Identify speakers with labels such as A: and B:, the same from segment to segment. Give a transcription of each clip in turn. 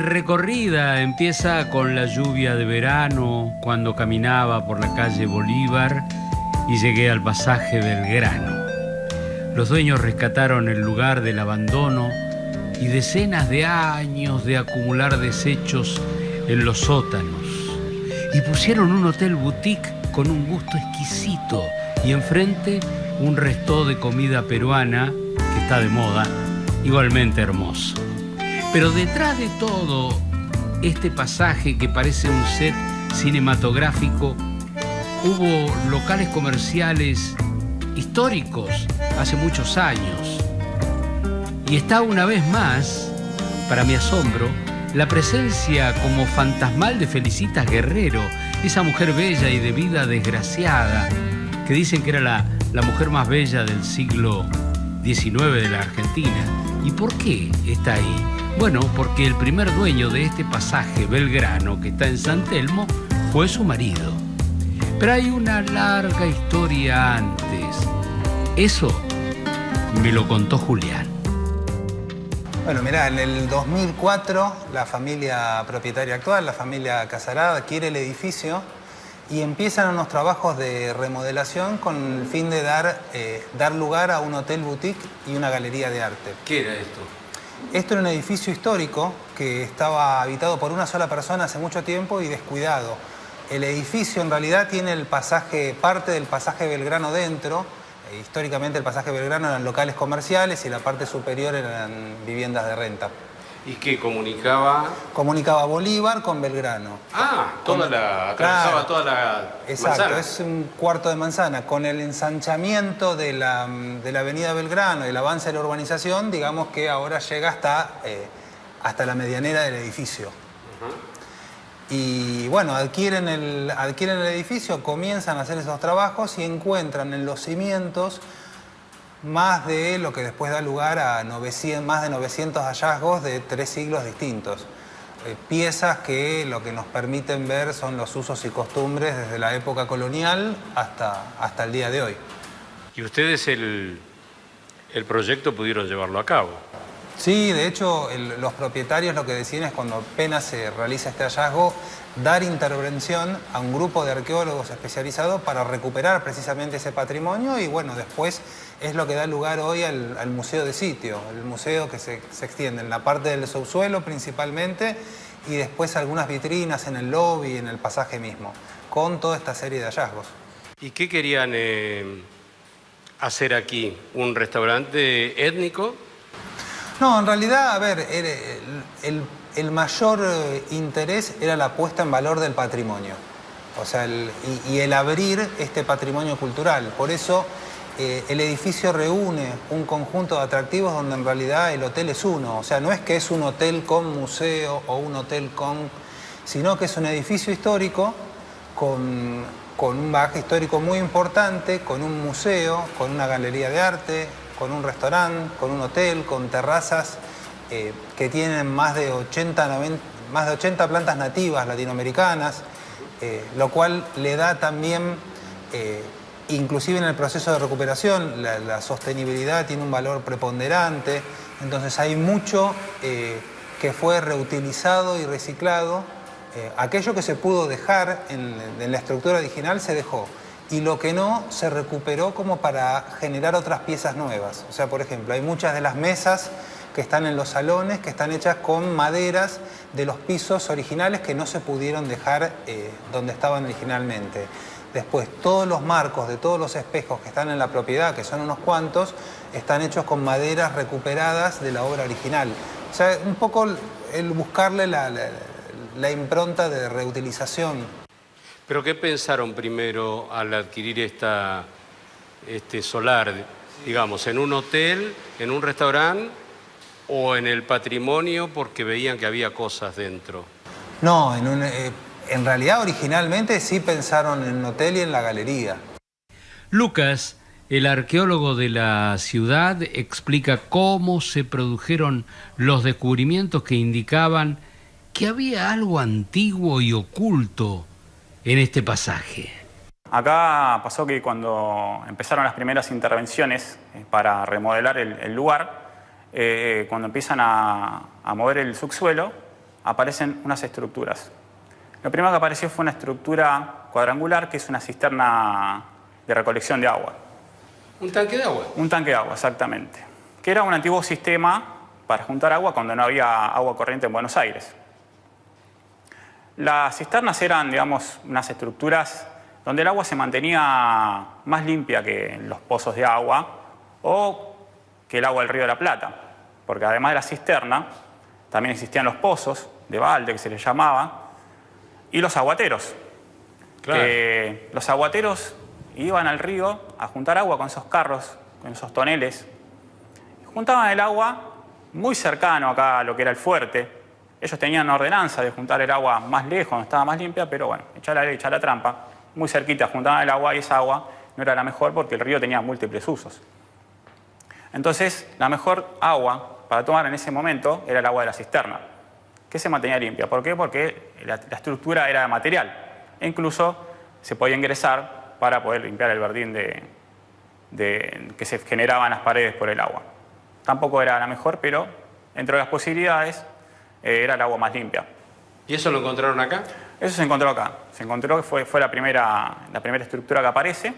A: recorrida empieza con la lluvia de verano, cuando caminaba por la calle Bolívar y llegué al pasaje Belgrano. Los dueños rescataron el lugar del abandono y decenas de años de acumular desechos en los sótanos. Y pusieron un hotel boutique con un gusto exquisito y enfrente un resto de comida peruana que está de moda, igualmente hermoso. Pero detrás de todo este pasaje que parece un set cinematográfico, hubo locales comerciales históricos hace muchos años. Y está una vez más, para mi asombro, la presencia como fantasmal de Felicitas Guerrero, esa mujer bella y de vida desgraciada, que dicen que era la mujer más bella del siglo XIX de la Argentina. ¿Y por qué está ahí? Bueno, porque el primer dueño de este pasaje Belgrano, que está en San Telmo, fue su marido. Pero hay una larga historia antes. Eso me lo contó Julián.
B: Bueno, mirá, en el 2004 la familia propietaria actual, la familia Casarada, adquiere el edificio y empiezan unos trabajos de remodelación con el fin de dar lugar a un hotel boutique y una galería de arte.
A: ¿Qué era esto?
B: Esto era un edificio histórico que estaba habitado por una sola persona hace mucho tiempo y descuidado. El edificio en realidad tiene parte del pasaje Belgrano dentro. Históricamente el pasaje Belgrano eran locales comerciales y la parte superior eran viviendas de renta.
A: ¿Y qué comunicaba?
B: Comunicaba Bolívar con Belgrano.
A: Atravesaba
B: claro,
A: toda la
B: exacto,
A: manzana.
B: es un cuarto de manzana. Con el ensanchamiento de la avenida Belgrano y el avance de la urbanización, digamos que ahora llega hasta la medianera del edificio. Y bueno, adquieren el edificio, comienzan a hacer esos trabajos y encuentran en los cimientos más de lo que después da lugar a más de 900 hallazgos de 3 siglos distintos. Piezas que lo que nos permiten ver son los usos y costumbres desde la época colonial hasta el día de hoy.
A: ¿Y ustedes el proyecto pudieron llevarlo a cabo?
B: Sí, de hecho, los propietarios lo que deciden es cuando apenas se realiza este hallazgo, dar intervención a un grupo de arqueólogos especializados para recuperar precisamente ese patrimonio y bueno, después es lo que da lugar hoy al museo de sitio, el museo que se extiende en la parte del subsuelo principalmente y después algunas vitrinas en el lobby, en el pasaje mismo, con toda esta serie de hallazgos.
A: ¿Y qué querían hacer aquí? ¿Un restaurante étnico?
B: No, en realidad, a ver, el mayor interés era la puesta en valor del patrimonio. O sea, y el abrir este patrimonio cultural. Por eso el edificio reúne un conjunto de atractivos donde en realidad el hotel es uno. O sea, no es que es un hotel con museo o un hotel sino que es un edificio histórico con un bagaje histórico muy importante, con un museo, con una galería de arte, con un restaurante, con un hotel, con terrazas que tienen más de 80 plantas nativas latinoamericanas, lo cual le da también, inclusive en el proceso de recuperación, la sostenibilidad tiene un valor preponderante, entonces hay mucho que fue reutilizado y reciclado. Aquello que se pudo dejar en la estructura original se dejó. Y lo que no, se recuperó como para generar otras piezas nuevas. O sea, por ejemplo, hay muchas de las mesas que están en los salones que están hechas con maderas de los pisos originales que no se pudieron dejar donde estaban originalmente. Después, todos los marcos de todos los espejos que están en la propiedad, que son unos cuantos, están hechos con maderas recuperadas de la obra original. O sea, un poco el buscarle la impronta de reutilización.
A: ¿Pero qué pensaron primero al adquirir este solar? Digamos, ¿en un hotel, en un restaurante o en el patrimonio porque veían que había cosas dentro?
B: No, en realidad originalmente sí pensaron en un hotel y en la galería.
A: Lucas, el arqueólogo de la ciudad, explica cómo se produjeron los descubrimientos que indicaban que había algo antiguo y oculto en este pasaje.
C: Acá pasó que cuando empezaron las primeras intervenciones para remodelar el lugar, cuando empiezan a mover el subsuelo, aparecen unas estructuras. Lo primero que apareció fue una estructura cuadrangular, que es una cisterna de recolección de agua.
A: ¿Un tanque de agua?
C: Un tanque de agua, exactamente. Que era un antiguo sistema para juntar agua cuando no había agua corriente en Buenos Aires. Las cisternas eran, digamos, unas estructuras donde el agua se mantenía más limpia que en los pozos de agua o que el agua del Río de la Plata. Porque además de la cisterna, también existían los pozos de balde, que se les llamaba, y los aguateros.
A: Claro.
C: Los aguateros iban al río a juntar agua con esos carros, con esos toneles. Juntaban el agua muy cercano acá a lo que era el fuerte. Ellos tenían ordenanza de juntar el agua más lejos, donde estaba más limpia, pero bueno, echar la ley, echar la trampa. Muy cerquita juntaban el agua y esa agua no era la mejor porque el río tenía múltiples usos. Entonces, la mejor agua para tomar en ese momento era el agua de la cisterna, que se mantenía limpia. ¿Por qué? Porque la estructura era de material e incluso se podía ingresar para poder limpiar el verdín que se generaba en las paredes por el agua. Tampoco era la mejor, pero entre las posibilidades era el agua más limpia.
A: ¿Y eso lo encontraron acá?
C: Eso se encontró acá. Se encontró que fue la primera estructura que aparece,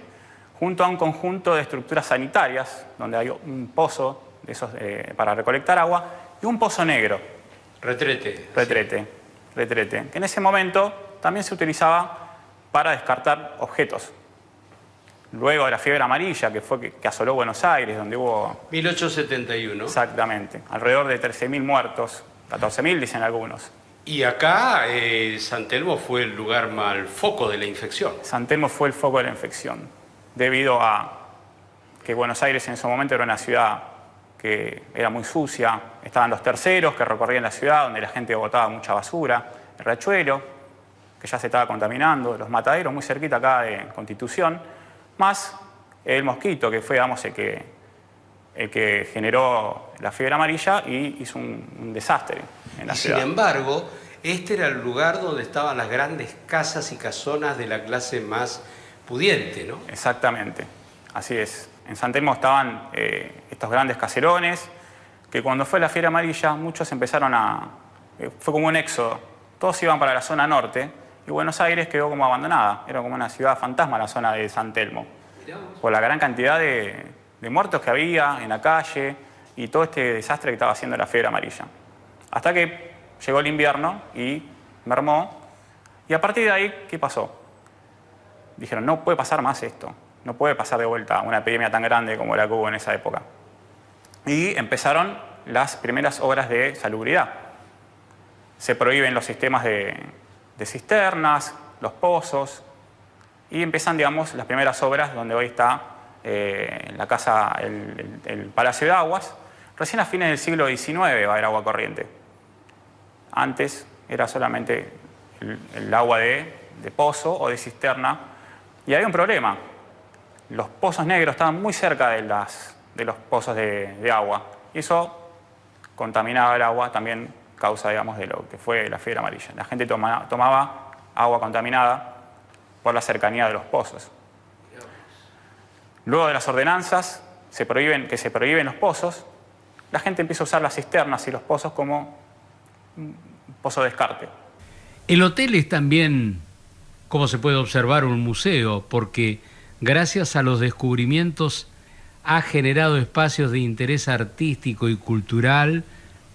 C: junto a un conjunto de estructuras sanitarias, donde hay un pozo de esos, para recolectar agua y un pozo negro.
A: Retrete.
C: Retrete, que en ese momento también se utilizaba para descartar objetos. Luego de la fiebre amarilla, que asoló Buenos Aires, donde hubo...
A: 1871.
C: Exactamente. Alrededor de 13.000 muertos. 14.000 dicen algunos.
A: Y acá San Telmo fue el lugar el foco de la infección.
C: San Telmo fue el foco de la infección, debido a que Buenos Aires en ese momento era una ciudad que era muy sucia. Estaban los terceros que recorrían la ciudad, donde la gente botaba mucha basura. El Riachuelo, que ya se estaba contaminando. Los mataderos, muy cerquita acá de Constitución. Más el Mosquito, que fue, digamos, el que generó la fiebre amarilla y hizo un desastre en la ciudad.
A: Sin embargo, este era el lugar donde estaban las grandes casas y casonas de la clase más pudiente, ¿no?
C: Exactamente, así es. En San Telmo estaban estos grandes caserones, que cuando fue la fiebre amarilla, muchos empezaron fue como un éxodo. Todos iban para la zona norte y Buenos Aires quedó como abandonada. Era como una ciudad fantasma la zona de San Telmo, por la gran cantidad de muertos que había en la calle y todo este desastre que estaba haciendo la fiebre amarilla. Hasta que llegó el invierno y mermó. Y a partir de ahí, ¿qué pasó? Dijeron, no puede pasar más esto. No puede pasar de vuelta una epidemia tan grande como la que hubo en esa época. Y empezaron las primeras obras de salubridad. Se prohíben los sistemas de cisternas, los pozos, y empiezan, digamos, las primeras obras donde hoy está la casa, el Palacio de Aguas. Recién a fines del siglo XIX va a haber agua corriente. Antes era solamente el agua de pozo o de cisterna. Y había un problema. Los pozos negros estaban muy cerca de los pozos de agua. Y eso contaminaba el agua, también causa, digamos, de lo que fue la fiebre amarilla. La gente tomaba agua contaminada por la cercanía de los pozos. Luego de las ordenanzas que se prohíben los pozos, la gente empieza a usar las cisternas y los pozos como un pozo de descarte.
A: El hotel es también, como se puede observar, un museo, porque gracias a los descubrimientos ha generado espacios de interés artístico y cultural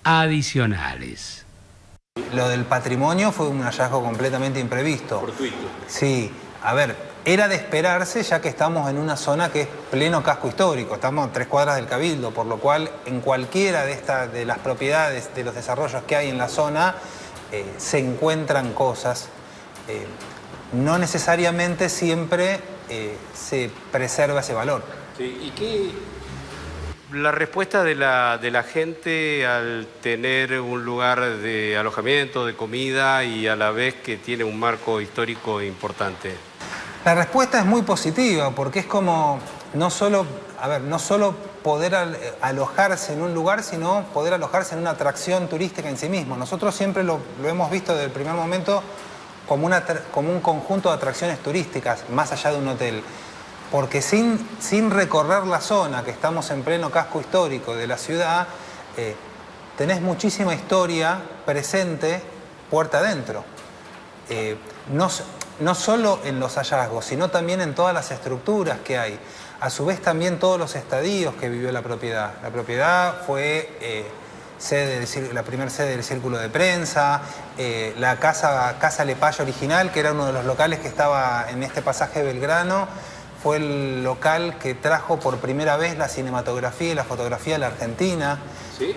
A: adicionales.
B: Lo del patrimonio fue un hallazgo completamente imprevisto.
A: Fortuito.
B: Sí, a ver, era de esperarse ya que estamos en una zona que es pleno casco histórico, estamos a 3 cuadras del Cabildo, por lo cual en cualquiera de las propiedades, de los desarrollos que hay en la zona, se encuentran cosas. No necesariamente siempre se preserva ese valor.
A: Sí, ¿y qué? La respuesta de la gente al tener un lugar de alojamiento, de comida y a la vez que tiene un marco histórico importante.
B: La respuesta es muy positiva porque es como no solo poder alojarse en un lugar, sino poder alojarse en una atracción turística en sí mismo. Nosotros siempre lo hemos visto desde el primer momento como un conjunto de atracciones turísticas, más allá de un hotel. Porque sin recorrer la zona, que estamos en pleno casco histórico de la ciudad, tenés muchísima historia presente puerta adentro. No solo en los hallazgos, sino también en todas las estructuras que hay. A su vez también todos los estadios que vivió la propiedad. La propiedad fue la primera sede del Círculo de Prensa, la Casa Lepage original, que era uno de los locales que estaba en este pasaje de Belgrano, fue el local que trajo por primera vez la cinematografía y la fotografía de la Argentina.
D: ¿Sí?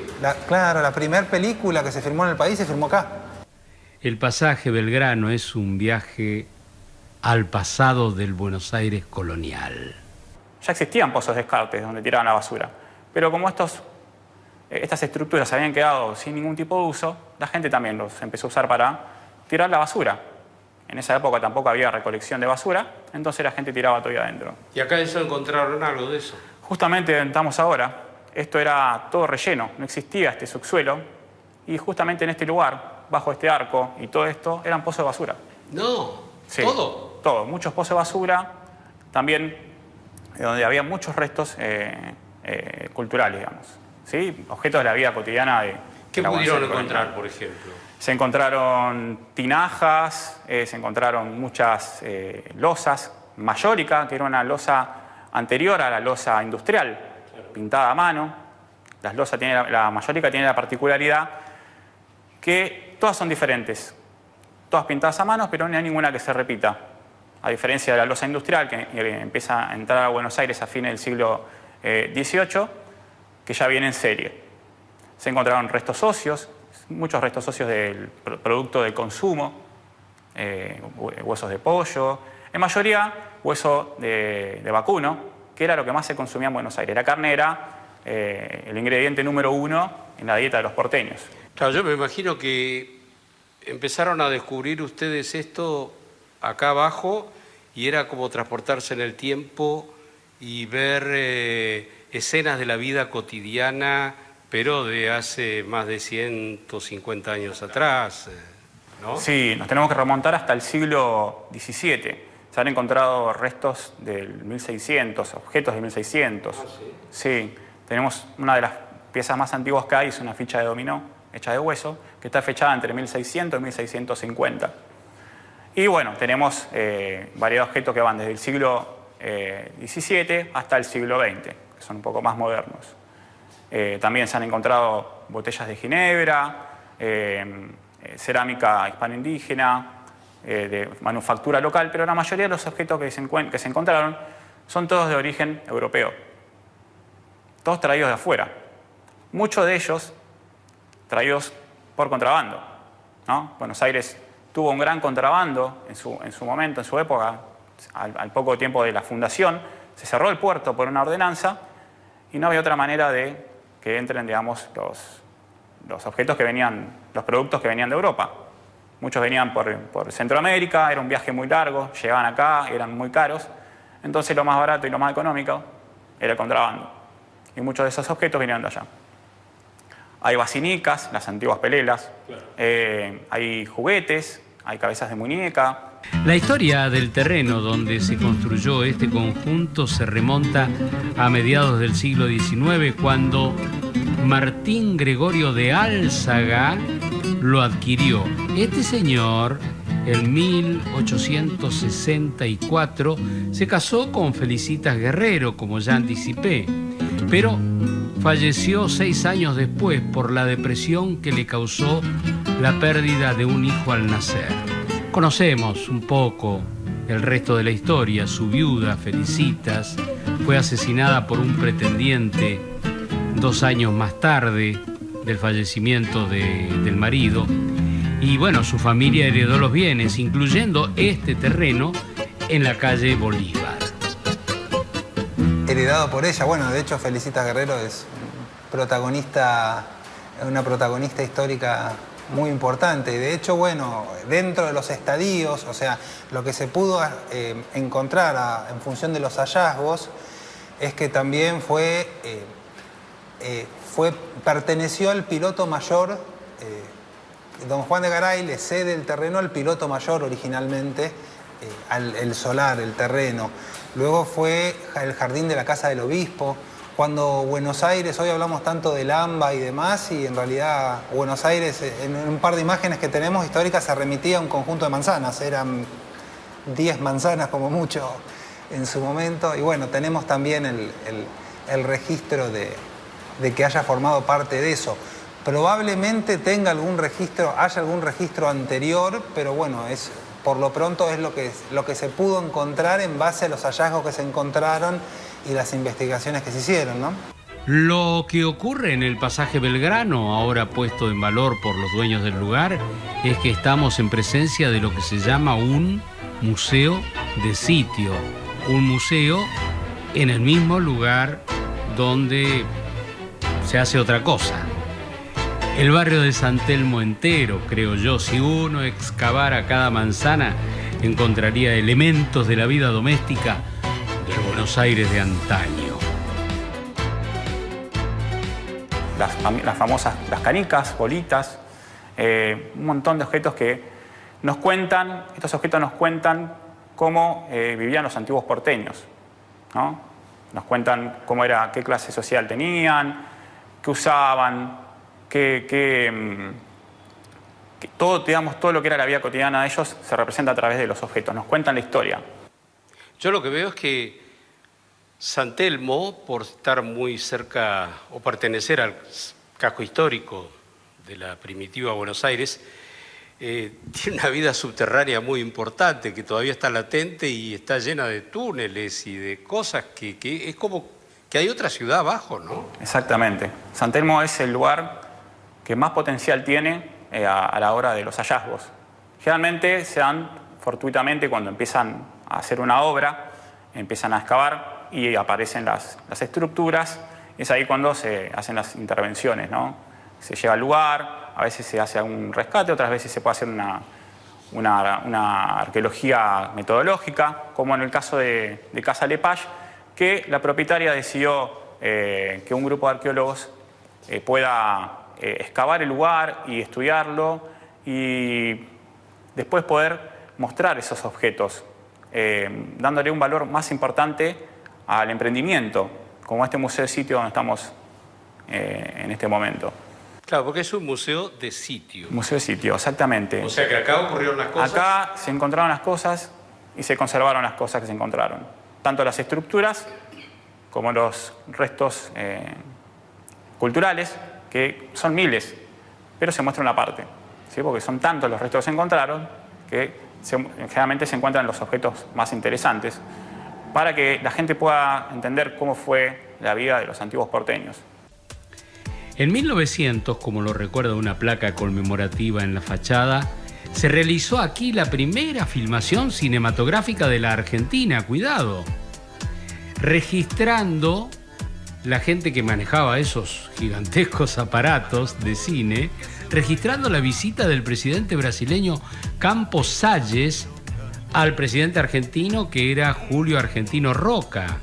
B: Claro, la primera película que se filmó en el país se filmó acá.
A: El pasaje Belgrano es un viaje al pasado del Buenos Aires colonial.
C: Ya existían pozos de descarte donde tiraban la basura, pero como estas estructuras habían quedado sin ningún tipo de uso, la gente también los empezó a usar para tirar la basura. En esa época tampoco había recolección de basura, entonces la gente tiraba todo ahí adentro.
D: ¿Y acá eso encontraron algo de eso?
C: Justamente donde estamos ahora, esto era todo relleno, no existía este subsuelo, y justamente en este lugar, bajo este arco y todo esto, eran pozos de basura.
D: No,
C: Sí,
D: ¿todo?
C: Todo, muchos pozos de basura, también donde había muchos restos culturales, digamos. ¿Sí? Objetos de la vida cotidiana de
D: ¿Qué
C: la Buenos
D: pudieron
C: Aires colonial.
D: encontrar, por ejemplo?
C: Se encontraron tinajas, se encontraron muchas losas, mayólica, que era una losa anterior a la losa industrial, pintada a mano. La mayólica tiene la particularidad que todas son diferentes, todas pintadas a mano, pero no hay ninguna que se repita. A diferencia de la losa industrial, que empieza a entrar a Buenos Aires a fines del siglo XVIII, que ya viene en serie. Se encontraron restos óseos, muchos restos óseos del producto del consumo, huesos de pollo, en mayoría hueso de vacuno, que era lo que más se consumía en Buenos Aires. La carne era el ingrediente número 1 en la dieta de los porteños.
D: Claro, yo me imagino que empezaron a descubrir ustedes esto acá abajo y era como transportarse en el tiempo y ver escenas de la vida cotidiana, pero de hace más de 150 años atrás, ¿no?
C: Sí, nos tenemos que remontar hasta el siglo XVII. Se han encontrado restos del 1600, objetos de 1600.
D: Ah, ¿sí?
C: Sí, tenemos una de las piezas más antiguas que hay, es una ficha de dominó hecha de hueso, que está fechada entre 1600 y 1650. Y bueno, tenemos varios objetos que van desde el siglo XVII hasta el siglo XX, que son un poco más modernos. También se han encontrado botellas de ginebra, cerámica hispano-indígena, de manufactura local, pero la mayoría de los objetos que se encontraron son todos de origen europeo, todos traídos de afuera. Muchos de ellos traídos por contrabando, ¿no? Buenos Aires tuvo un gran contrabando en su momento, en su época, al poco tiempo de la fundación. Se cerró el puerto por una ordenanza y no había otra manera de que entren, digamos, los objetos que venían, los productos que venían de Europa. Muchos venían por Centroamérica, era un viaje muy largo, llegaban acá, eran muy caros. Entonces lo más barato y lo más económico era el contrabando. Y muchos de esos objetos vinieron de allá. Hay basinicas, las antiguas pelelas, hay juguetes, hay cabezas de muñeca.
A: La historia del terreno donde se construyó este conjunto se remonta a mediados del siglo XIX, cuando Martín Gregorio de Álzaga lo adquirió. Este señor, en 1864, se casó con Felicitas Guerrero, como ya anticipé, pero falleció 6 años después por la depresión que le causó la pérdida de un hijo al nacer. Conocemos un poco el resto de la historia. Su viuda, Felicitas, fue asesinada por un pretendiente 2 años más tarde del fallecimiento del marido. Y bueno, su familia heredó los bienes, incluyendo este terreno en la calle Bolívar.
B: Heredado por ella. Bueno, de hecho, Felicitas Guerrero es una protagonista histórica muy importante. De hecho, bueno, dentro de los estadios, o sea, lo que se pudo encontrar en función de los hallazgos es que también perteneció al piloto mayor. Don Juan de Garay le cede el terreno al piloto mayor originalmente, el solar, el terreno. Luego fue el jardín de la casa del obispo. cuando Buenos Aires, hoy hablamos tanto del AMBA y demás, y en realidad Buenos Aires, en un par de imágenes que tenemos históricas, se remitía a un conjunto de manzanas, eran 10 manzanas como mucho en su momento, y bueno, tenemos también el registro de que haya formado parte de eso. Probablemente tenga haya algún registro anterior, pero bueno, por lo pronto es lo que se pudo encontrar en base a los hallazgos que se encontraron y las investigaciones que se hicieron, ¿no?
A: Lo que ocurre en el pasaje Belgrano, ahora puesto en valor por los dueños del lugar, es que estamos en presencia de lo que se llama un museo de sitio. Un museo en el mismo lugar donde se hace otra cosa. El barrio de San Telmo entero, creo yo, si uno excavara cada manzana, encontraría elementos de la vida doméstica del Buenos Aires de antaño.
C: Las famosas, las canicas, bolitas, un montón de objetos que nos cuentan, estos objetos nos cuentan cómo vivían los antiguos porteños, ¿no? Nos cuentan qué clase social tenían, qué usaban, todo, digamos, todo lo que era la vida cotidiana de ellos se representa a través de los objetos, nos cuentan la historia.
D: Yo lo que veo es que San Telmo, por estar muy cerca o pertenecer al casco histórico de la primitiva Buenos Aires, tiene una vida subterránea muy importante que todavía está latente y está llena de túneles y de cosas que es como que hay otra ciudad abajo, ¿no? Exactamente. San Telmo es el lugar que más potencial tiene a la hora de los hallazgos. Generalmente se dan fortuitamente cuando empiezan a hacer una obra, empiezan a excavar y aparecen las estructuras. Es ahí cuando se hacen las intervenciones, ¿no? Se llega al lugar, a veces se hace algún rescate, otras veces se puede hacer una arqueología metodológica, como en el caso de Casa Lepage, que la propietaria decidió que un grupo de arqueólogos pueda excavar el lugar y estudiarlo y después poder mostrar esos objetos, dándole un valor más importante al emprendimiento, como este museo de sitio donde estamos en este momento.
A: Claro, porque es un museo de sitio.
C: Museo de sitio, exactamente.
A: O sea que acá ocurrieron las cosas.
C: Acá se encontraron las cosas y se conservaron las cosas que se encontraron. Tanto las estructuras como los restos culturales, que son miles, pero se muestra una parte, ¿sí? Porque son tantos los restos que se encontraron que generalmente se encuentran los objetos más interesantes para que la gente pueda entender cómo fue la vida de los antiguos porteños.
A: En 1900, como lo recuerda una placa conmemorativa en la fachada, se realizó aquí la primera filmación cinematográfica de la Argentina, cuidado, registrando la gente que manejaba esos gigantescos aparatos de cine, registrando la visita del presidente brasileño Campos Salles al presidente argentino, que era Julio Argentino Roca.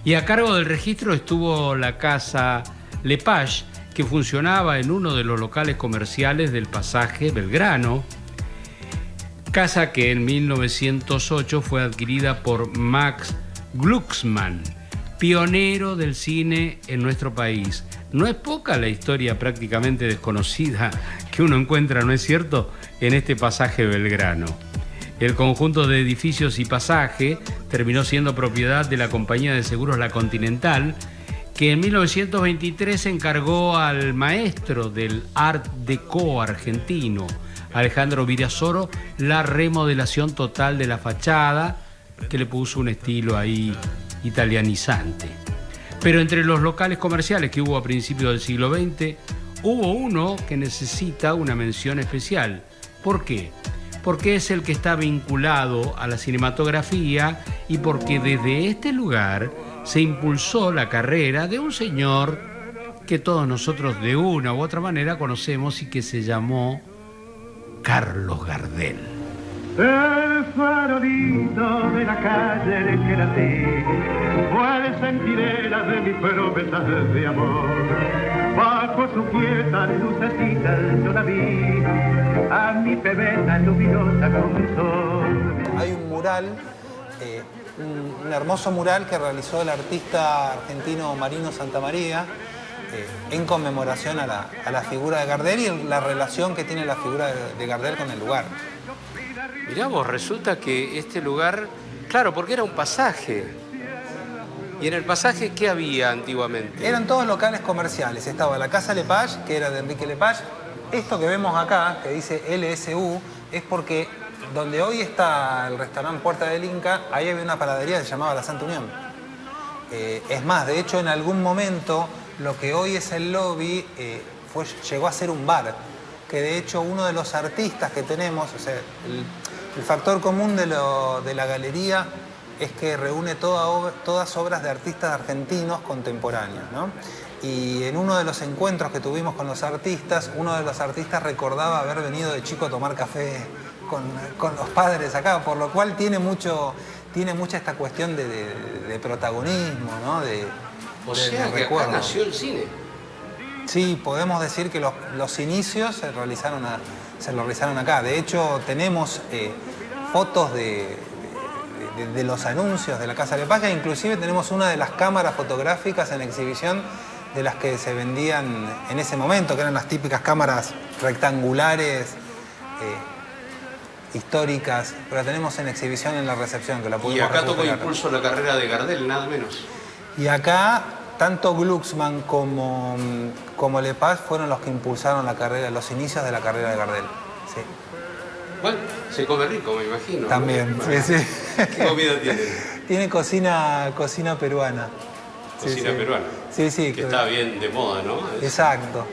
A: Y a cargo del registro estuvo la Casa Lepage, que funcionaba en uno de los locales comerciales del pasaje Belgrano, casa que en 1908 fue adquirida por Max Glucksmann, pionero del cine en nuestro país. No es poca la historia prácticamente desconocida que uno encuentra, ¿no es cierto?, en este pasaje Belgrano. El conjunto de edificios y pasaje terminó siendo propiedad de la compañía de seguros La Continental, que en 1923 encargó al maestro del Art Deco argentino, Alejandro Virasoro, la remodelación total de la fachada, que le puso un estilo ahí italianizante. Pero entre los locales comerciales que hubo a principios del siglo XX, hubo uno que necesita una mención especial. ¿Por qué? Porque es el que está vinculado a la cinematografía y porque desde este lugar se impulsó la carrera de un señor que todos nosotros de una u otra manera conocemos y que se llamó Carlos Gardel.
E: El farolito de la calle en el que nací fue el centinela de mi promesa de amor. Bajo su quieta lucecita yo la vi, a mi pebeta luminosa como un sol.
B: Hay un mural un hermoso mural que realizó el artista argentino Marino Santamaría en conmemoración a la figura de Gardel y la relación que tiene la figura de Gardel con el lugar.
D: Mirá vos, resulta que este lugar, claro, porque era un pasaje. ¿Y en el pasaje qué había antiguamente?
B: Eran todos locales comerciales. Estaba la Casa Lepage, que era de Enrique Lepage. Esto que vemos acá, que dice LSU, es porque donde hoy está el restaurante Puerta del Inca, ahí había una panadería que se llamaba La Santa Unión. Es más, de hecho, en algún momento, lo que hoy es el lobby llegó a ser un bar, que de hecho uno de los artistas que tenemos, o sea, el factor común de la galería es que reúne todas obras de artistas argentinos contemporáneos, ¿no? Y en uno de los encuentros que tuvimos con los artistas, uno de los artistas recordaba haber venido de chico a tomar café con los padres acá, por lo cual tiene mucha esta cuestión de protagonismo, ¿no?
D: O sea, que acá nació el cine.
B: Sí, podemos decir que los inicios se realizaron acá. De hecho, tenemos fotos de los anuncios de la Casa Lepage, inclusive tenemos una de las cámaras fotográficas en exhibición de las que se vendían en ese momento, que eran las típicas cámaras rectangulares, históricas, pero la tenemos en exhibición en la recepción, que la pudimos
D: Y acá tomó
B: recuperar.
D: impulso la carrera de Gardel, nada menos.
B: Y acá, tanto Glucksmann como Lepage fueron los que impulsaron los inicios de la carrera de Gardel. Sí.
D: Bueno, se come rico, me imagino.
B: También,
D: ¿no?
B: sí, sí.
D: ¿Qué comida tiene?
B: Tiene cocina peruana.
D: Cocina peruana.
B: Sí, sí.
D: Que está bien de moda, ¿no?
B: Exacto.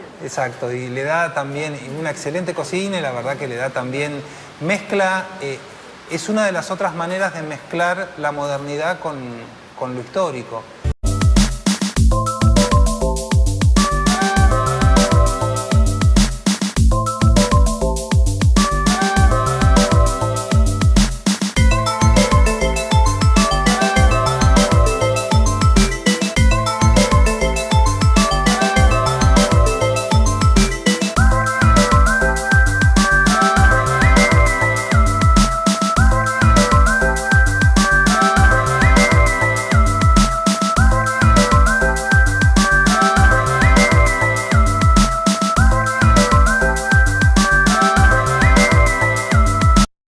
B: Y le da también una excelente cocina y la verdad que le da también mezcla. Es una de las otras maneras de mezclar la modernidad con lo histórico.